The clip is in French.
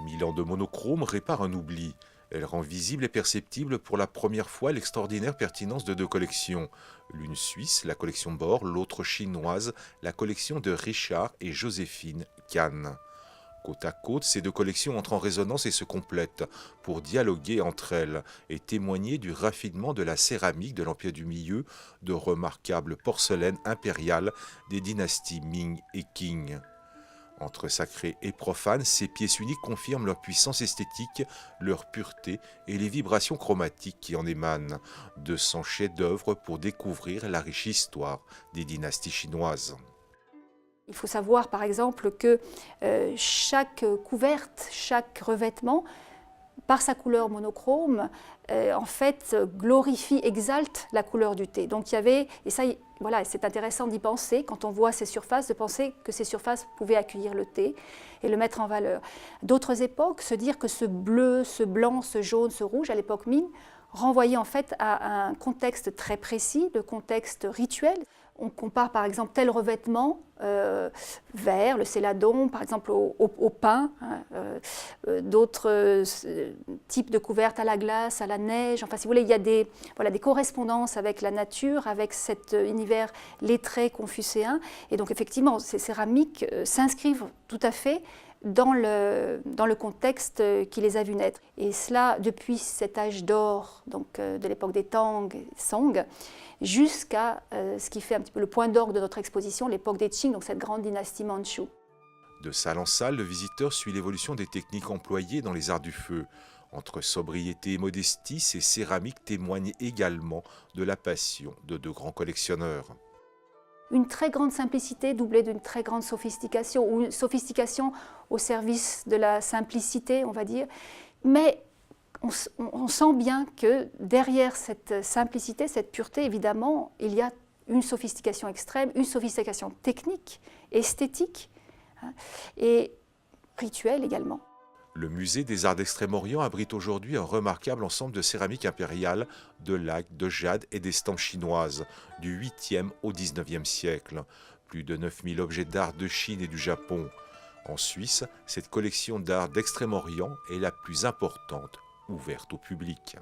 1000 ans de monochrome répare un oubli. Elle rend visible et perceptible pour la première fois l'extraordinaire pertinence de deux collections. L'une suisse, la collection Bor, l'autre chinoise, la collection de Richard et Joséphine Kahn. Côte à côte, ces deux collections entrent en résonance et se complètent pour dialoguer entre elles et témoigner du raffinement de la céramique de l'Empire du Milieu, de remarquables porcelaines impériales des dynasties Ming et Qing. Entre sacré et profane, ces pièces uniques confirment leur puissance esthétique, leur pureté et les vibrations chromatiques qui en émanent. 200 chefs-d'œuvre pour découvrir la riche histoire des dynasties chinoises. Il faut savoir par exemple que chaque couverte, chaque revêtement, par sa couleur monochrome, en fait, glorifie, exalte la couleur du thé. Donc il y avait, et ça, voilà, c'est intéressant d'y penser, quand on voit ces surfaces, de penser que ces surfaces pouvaient accueillir le thé et le mettre en valeur. D'autres époques, se dire que ce bleu, ce blanc, ce jaune, ce rouge, à l'époque Ming, renvoyait en fait à un contexte très précis, le contexte rituel. On compare par exemple tel revêtement vert, le céladon, par exemple au pin, hein, d'autres types de couvertes à la glace, à la neige. Enfin, si vous voulez, il y a des correspondances avec la nature, avec cet univers lettré confucéen. Et donc effectivement, ces céramiques s'inscrivent tout à fait dans le contexte qui les a vus naître. Et cela depuis cet âge d'or, donc de l'époque des Tang, Song, jusqu'à ce qui fait un petit peu le point d'orgue de notre exposition, l'époque des Qing, donc cette grande dynastie mandchoue. De salle en salle, le visiteur suit l'évolution des techniques employées dans les arts du feu. Entre sobriété et modestie, ces céramiques témoignent également de la passion de deux grands collectionneurs. Une très grande simplicité doublée d'une très grande sophistication, ou une sophistication au service de la simplicité, on va dire. Mais on sent bien que derrière cette simplicité, cette pureté, évidemment, il y a une sophistication extrême, une sophistication technique, esthétique, hein, et rituelle également. Le musée des Arts d'Extrême-Orient abrite aujourd'hui un remarquable ensemble de céramique impériale, de laque, de jade et d'estampes chinoises, du 8e au 19e siècle. Plus de 9000 objets d'art de Chine et du Japon. En Suisse, cette collection d'art d'Extrême-Orient est la plus importante, ouverte au public.